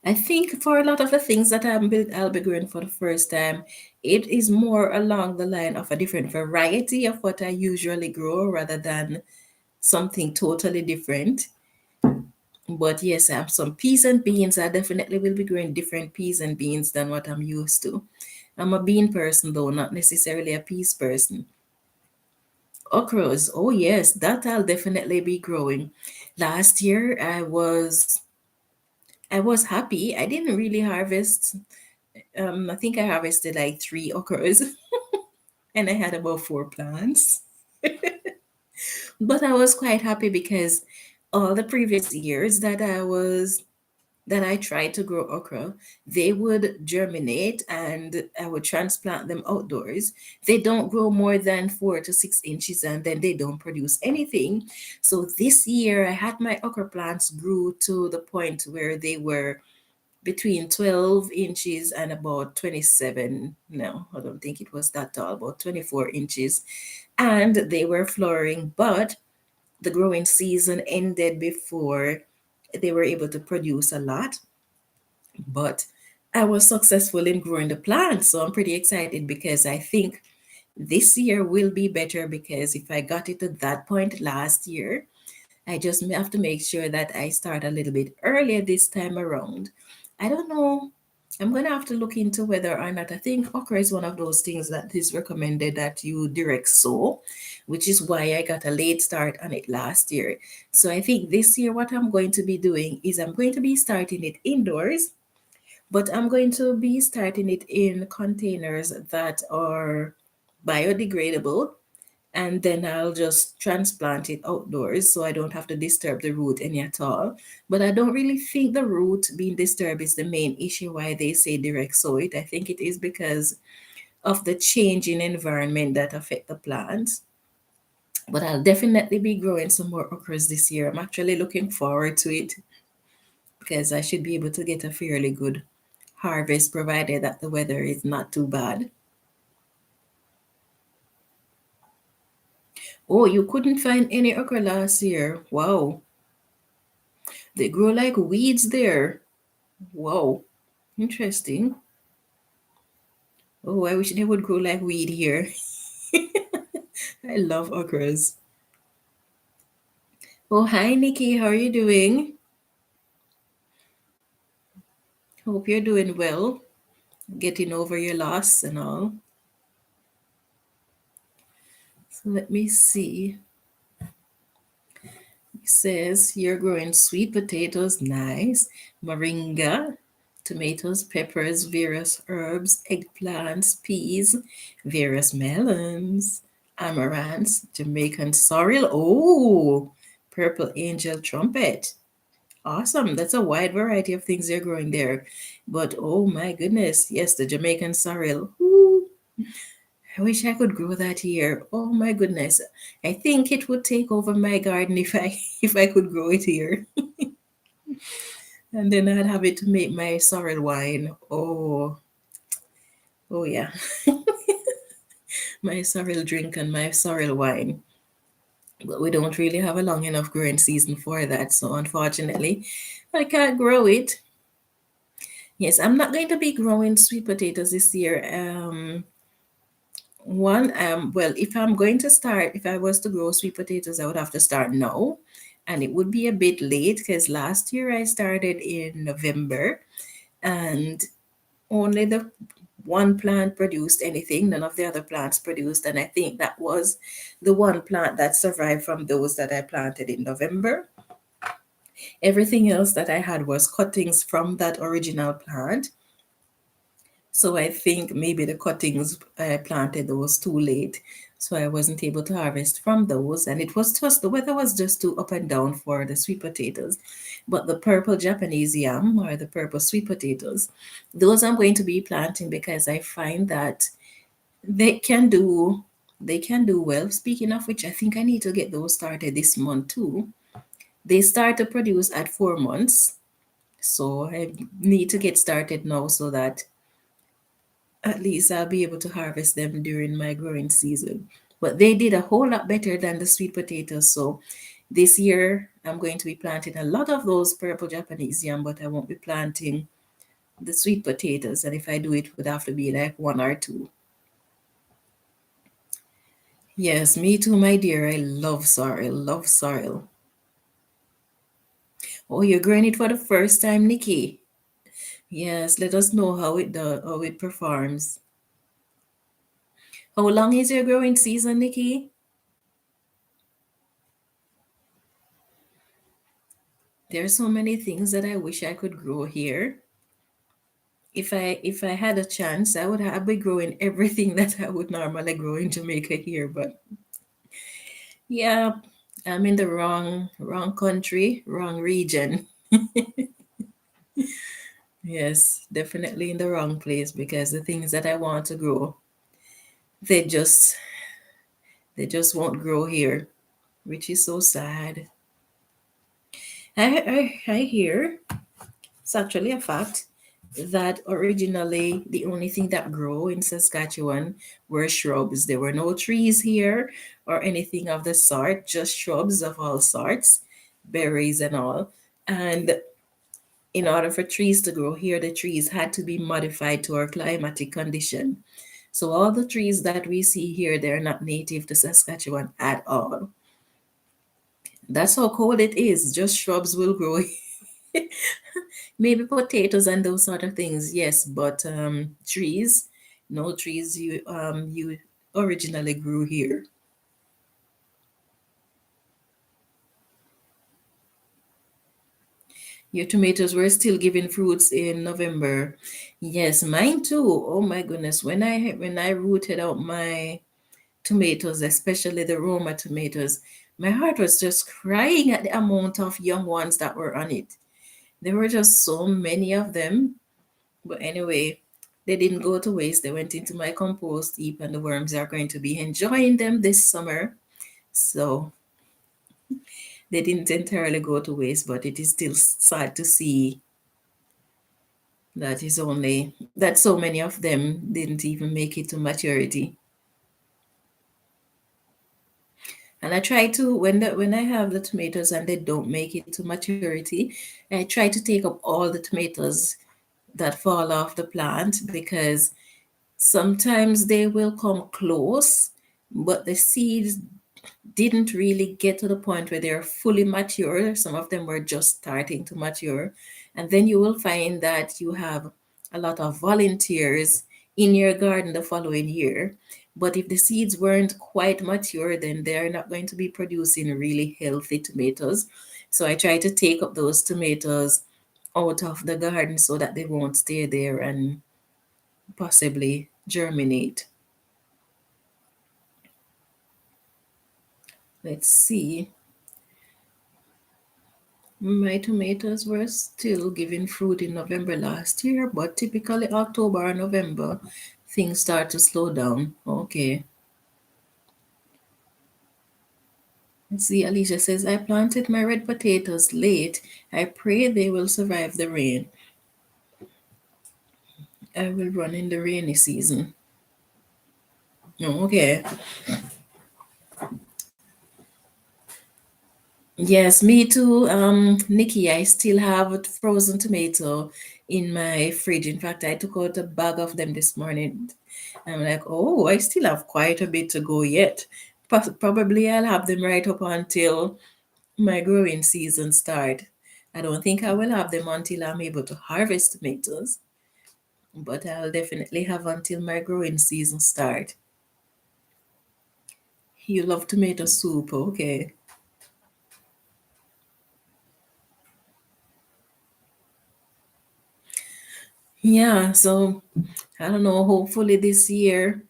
I think for a lot of the things that I'll be growing for the first time, it is more along the line of a different variety of what I usually grow rather than something totally different. But yes, I have some peas and beans. I definitely will be growing different peas and beans than what I'm used to. I'm a bean person though, not necessarily a peas person. Okras, oh yes, that I'll definitely be growing. Last year I was happy. I didn't really harvest. I think I harvested like 3 okras and I had about 4 plants. But I was quite happy because all the previous years that I tried to grow okra, they would germinate and I would transplant them outdoors. They don't grow more than 4 to 6 inches and then they don't produce anything. So this year I had my okra plants grew to the point where they were between 12 inches and about 27. No, I don't think it was that tall, about 24 inches. And they were flowering, but the growing season ended before they were able to produce a lot. But I was successful in growing the plants. So I'm pretty excited because I think This year will be better because if I got it to that point last year, I just have to make sure that I start a little bit earlier this time around. I don't know. I'm going to have to look into whether or not I think okra is one of those things that is recommended that you direct sow, which is why I got a late start on it last year. So I think this year what I'm going to be doing is I'm going to be starting it indoors, but I'm going to be starting it in containers that are biodegradable, and then I'll just transplant it outdoors so I don't have to disturb the root any at all. But I don't really think the root being disturbed is the main issue why they say direct sow it. I think it is because of the change in environment that affect the plants. But I'll definitely be growing some more okras this year. I'm actually looking forward to it because I should be able to get a fairly good harvest provided that the weather is not too bad. Oh, you couldn't find any okra last year. Wow. They grow like weeds there. Wow. Interesting. Oh, I wish they would grow like weed here. I love okras. Oh, hi, Nikki. How are you doing? Hope you're doing well, getting over your loss and all. So let me see. It says you're growing sweet potatoes, nice, moringa, tomatoes, peppers, various herbs, eggplants, peas, various melons, amaranths, Jamaican sorrel. Oh, purple angel trumpet. Awesome. That's a wide variety of things you're growing there. But oh my goodness, yes, the Jamaican sorrel. Ooh, I wish I could grow that here. Oh my goodness. I think it would take over my garden if I if I could grow it here. And then I'd have it to make my sorrel wine. Oh, oh yeah. My sorrel drink and my sorrel wine. But we don't really have a long enough growing season for that. So unfortunately, I can't grow it. Yes, I'm not going to be growing sweet potatoes this year. Well, if I'm going to start, if I was to grow sweet potatoes, I would have to start now. And it would be a bit late because last year I started in November and only the one plant produced anything. None of the other plants produced. And I think that was the one plant that survived from those that I planted in November. Everything else that I had was cuttings from that original plant. So I think maybe the cuttings I planted was too late. So I wasn't able to harvest from those. And it was just the weather was just too up and down for the sweet potatoes. But the purple Japanese yam or the purple sweet potatoes, those I'm going to be planting because I find that they can do they can do well. Speaking of which, I think I need to get those started this month too. They start to produce at 4 months. So I need to get started now so that at least I'll be able to harvest them during my growing season. But they did a whole lot better than the sweet potatoes. So this year I'm going to be planting a lot of those purple Japanese yam, but I won't be planting the sweet potatoes. And if I do, it would have to be like one or two. Yes, me too, my dear. I love sorrel, love sorrel. Oh, you're growing it for the first time, Nikki. Yes, let us know how it performs. How long is your growing season, Nikki? There are so many things that I wish I could grow here. If I had a chance, I'd be growing everything that I would normally grow in Jamaica here. But yeah, I'm in the wrong country, wrong region. Yes, definitely in the wrong place because the things that I want to grow, they just they just won't grow here, which is so sad. I hear it's actually a fact that originally the only thing that grew in Saskatchewan were shrubs. There were no trees here or anything of the sort, just shrubs of all sorts, berries and all. And in order for trees to grow here, the trees had to be modified to our climatic condition. So all the trees that we see here, they're not native to Saskatchewan at all. That's how cold it is. Just shrubs will grow. Maybe potatoes and those sort of things, yes, but trees, no trees you originally grew here. Your tomatoes were still giving fruits in November. Yes, mine too. Oh my goodness. When I rooted out my tomatoes, especially the Roma tomatoes, my heart was just crying at the amount of young ones that were on it. There were just so many of them. But anyway, they didn't go to waste. They went into my compost heap, and the worms are going to be enjoying them this summer. So they didn't entirely go to waste, but it is still sad to see that so many of them didn't even make it to maturity. And I try to when I have the tomatoes and they don't make it to maturity, I try to take up all the tomatoes that fall off the plant because sometimes they will come close, but the seeds didn't really get to the point where they're fully mature. Some of them were just starting to mature. And then you will find that you have a lot of volunteers in your garden the following year. But if the seeds weren't quite mature, then they're not going to be producing really healthy tomatoes. So I try to take up those tomatoes out of the garden so that they won't stay there and possibly germinate. Let's see. My tomatoes were still giving fruit in November last year, but typically October or November, things start to slow down. Okay. Let's see, Alicia says, I planted my red potatoes late. I pray they will survive the rain. I will run in the rainy season. Oh, okay. Yes, me too. Nikki, I still have a frozen tomato in my fridge. In fact, I took out a bag of them this morning. I'm like, oh, I still have quite a bit to go yet. Probably I'll have them right up until my growing season start. I don't think I will have them until I'm able to harvest tomatoes, but I'll definitely have until my growing season start. You love tomato soup, okay? Yeah, so I don't know. Hopefully this year,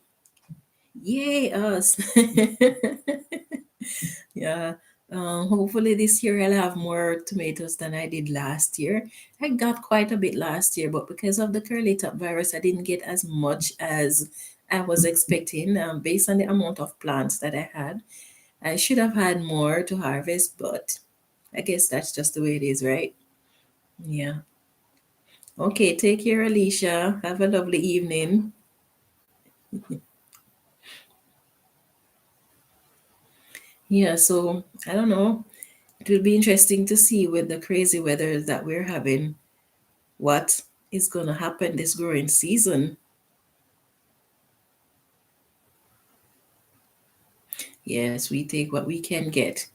yay us! Yeah. Hopefully this year I'll have more tomatoes than I did last year. I got quite a bit last year, but because of the curly top virus, I didn't get as much as I was expecting. Based on the amount of plants that I had, I should have had more to harvest, but I guess that's just the way it is, right? Yeah. Okay. Take care, Alicia. Have a lovely evening. Yeah. So I don't know. It will be interesting to see with the crazy weather that we're having what is going to happen this growing season. Yes, we take what we can get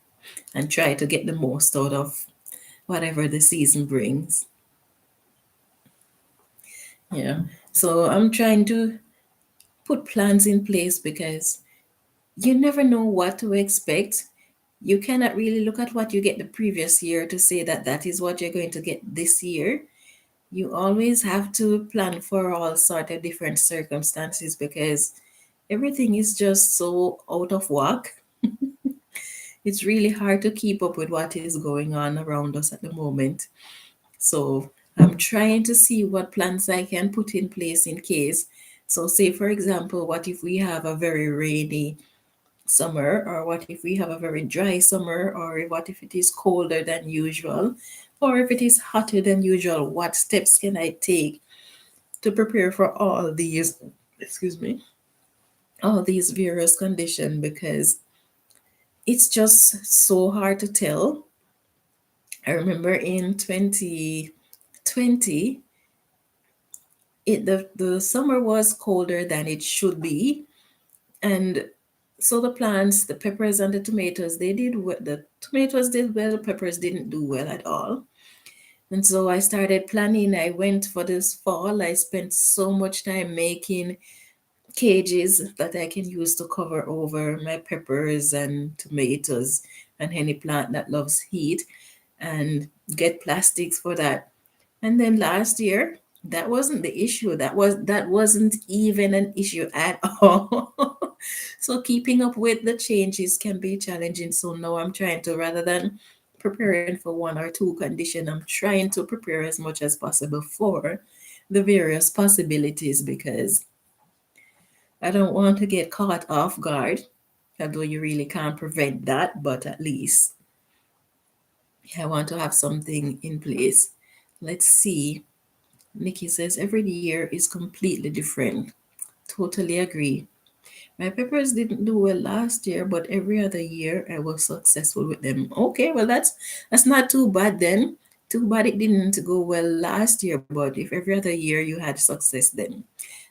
and try to get the most out of whatever the season brings. Yeah. So I'm trying to put plans in place because you never know what to expect. You cannot really look at what you get the previous year to say that that is what you're going to get this year. You always have to plan for all sort of different circumstances because everything is just so out of whack. It's really hard to keep up with what is going on around us at the moment. So I'm trying to see what plans I can put in place in case. So, say for example, what if we have a very rainy summer, or what if we have a very dry summer, or what if it is colder than usual, or if it is hotter than usual? What steps can I take to prepare for all these, excuse me, all these various conditions? Because it's just so hard to tell. I remember in 2020, The summer was colder than it should be, and so the plants, the peppers and the tomatoes, they did well. The tomatoes did well, the peppers didn't do well at all. And so I started planning. I went for this fall. I spent so much time making cages that I can use to cover over my peppers and tomatoes and any plant that loves heat, and get plastics for that. And then last year, that wasn't the issue. That wasn't even an issue at all. So keeping up with the changes can be challenging. So now I'm trying to, rather than preparing for one or two condition, I'm trying to prepare as much as possible for the various possibilities, because I don't want to get caught off guard. Although you really can't prevent that, but at least I want to have something in place. Let's see. Nikki says every year is completely different. Totally agree. My peppers didn't do well last year, but every other year I was successful with them. Okay, well that's not too bad then. Too bad it didn't go well last year, but if every other year you had success, then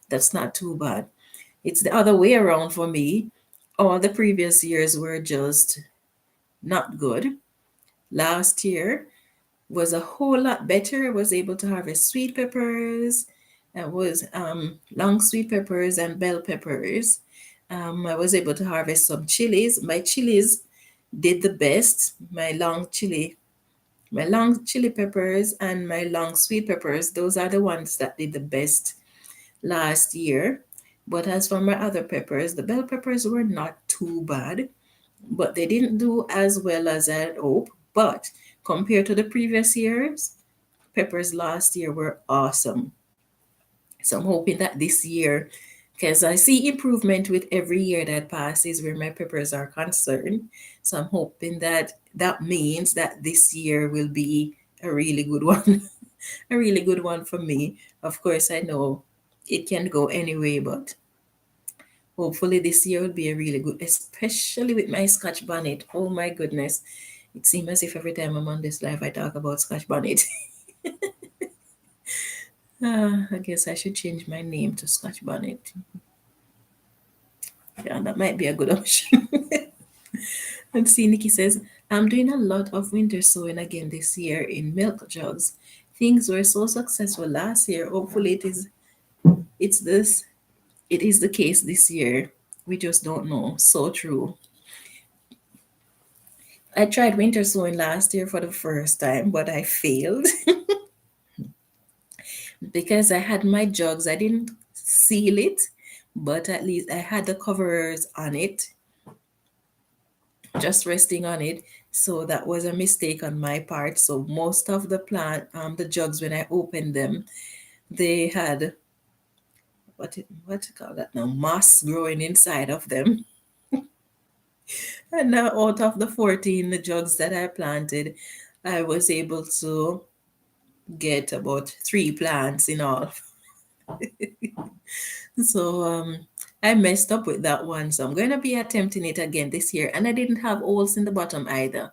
that's not too bad. It's the other way around for me. All the previous years were just not good. Last year was a whole lot better. I was able to harvest sweet peppers. I was long sweet peppers and bell peppers. I was able to harvest some chilies. My chilies did the best. My long chili peppers and my long sweet peppers, those are the ones that did the best last year. But as for my other peppers, the bell peppers were not too bad, but they didn't do as well as I'd hoped. But compared to the previous years, peppers last year were awesome. So I'm hoping that this year, because I see improvement with every year that passes where my peppers are concerned. So I'm hoping that that means that this year will be a really good one, a really good one for me. Of course, I know it can go anyway, but hopefully this year will be a really good, especially with my Scotch bonnet. Oh my goodness. It seems as if every time I'm on this live, I talk about Scotch bonnet. I guess I should change my name to Scotch bonnet. Yeah, that might be a good option. Let's see, Nikki says, I'm doing a lot of winter sowing again this year in milk jugs. Things were so successful last year. Hopefully it's this it is the case this year. We just don't know. So true. I tried winter sowing last year for the first time, but I failed because I had my jugs. I didn't seal it, but at least I had the covers on it, just resting on it. So that was a mistake on my part. So most of the jugs, when I opened them, they had what you call that now, moss growing inside of them. And now out of the 14 jugs that I planted, I was able to get about 3 plants in all. So I messed up with that one. So I'm going to be attempting it again this year. And I didn't have holes in the bottom either.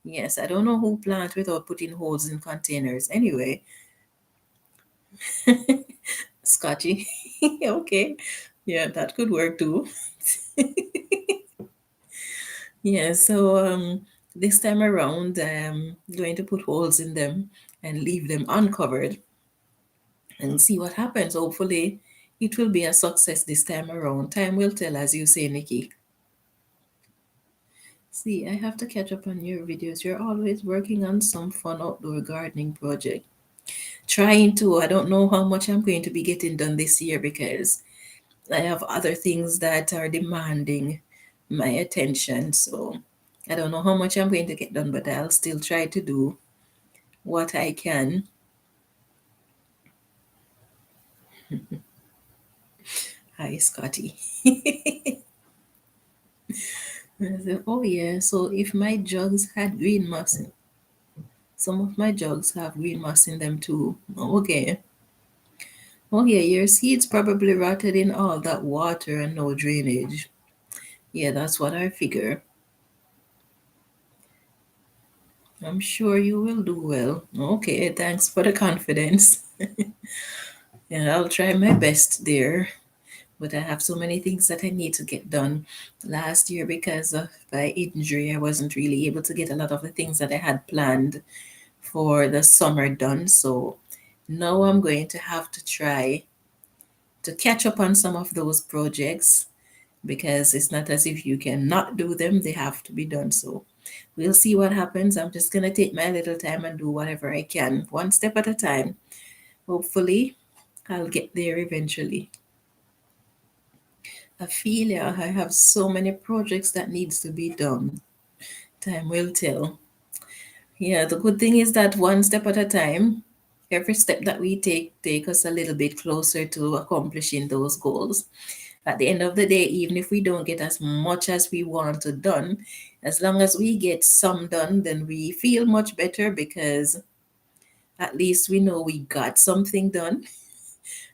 Yes, I don't know who plant without putting holes in containers. Anyway, Scotchy. Okay. Yeah, that could work too. Yeah, so this time around, I'm going to put holes in them and leave them uncovered and see what happens. Hopefully, it will be a success this time around. Time will tell, as you say, Nikki. See, I have to catch up on your videos. You're always working on some fun outdoor gardening project. Trying to. I don't know how much I'm going to be getting done this year because I have other things that are demanding my attention. So I don't know how much I'm going to get done, but I'll still try to do what I can. Hi, Scotty. I said, oh yeah, so if my jugs had green moss, some of my jugs have green moss in them too. Okay. Oh yeah, your seeds probably rotted in all that water and no drainage. Yeah, that's what I figure. I'm sure you will do well. Okay, thanks for the confidence. Yeah, I'll try my best there. But I have so many things that I need to get done. Last year, because of my injury, I wasn't really able to get a lot of the things that I had planned for the summer done. So now I'm going to have to try to catch up on some of those projects because it's not as if you can not do them, they have to be done. So we'll see what happens. I'm just going to take my little time and do whatever I can, one step at a time. Hopefully, I'll get there eventually. Ophelia, I have so many projects that needs to be done. Time will tell. Yeah, the good thing is that one step at a time, every step that we take us a little bit closer to accomplishing those goals. At the end of the day, even if we don't get as much as we want to done, as long as we get some done, then we feel much better because at least we know we got something done.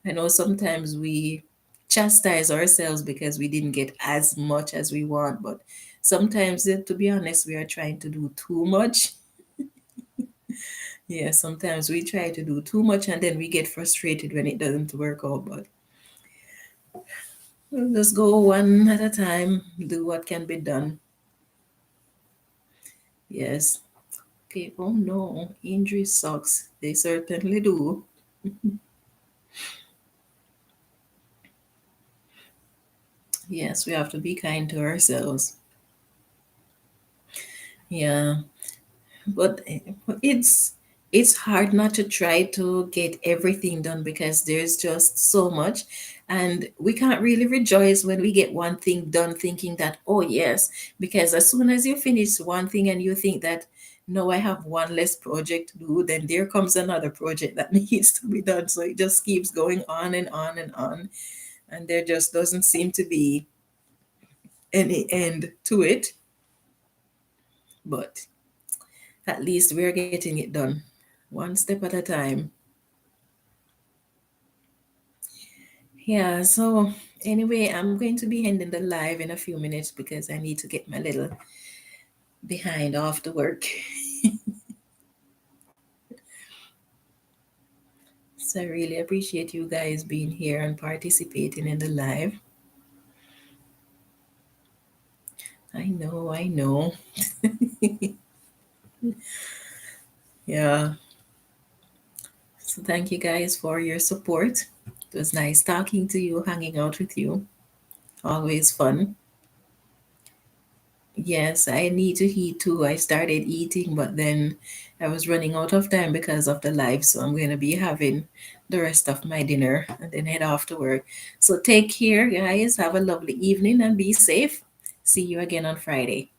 I know sometimes we chastise ourselves because we didn't get as much as we want, but sometimes, to be honest, we are trying to do too much. Yeah, sometimes we try to do too much and then we get frustrated when it doesn't work out, but we'll just go one at a time, do what can be done. Yes. Okay. Oh no, injury sucks. They certainly do. Yes, we have to be kind to ourselves. Yeah. But it's hard not to try to get everything done because there's just so much, and we can't really rejoice when we get one thing done thinking that, oh yes, because as soon as you finish one thing and you think that, no, I have one less project to do, then there comes another project that needs to be done, so it just keeps going on and on and on, and there just doesn't seem to be any end to it. But at least we're getting it done one step at a time. Yeah, so anyway, I'm going to be ending the live in a few minutes because I need to get my little behind after work. So I really appreciate you guys being here and participating in the live. I know, I know. Yeah. So thank you guys for your support. It was nice talking to you, hanging out with you. Always fun. Yes, I need to eat too. I started eating, but then I was running out of time because of the live. So I'm going to be having the rest of my dinner and then head off to work. So take care, guys. Have a lovely evening and be safe. See you again on Friday.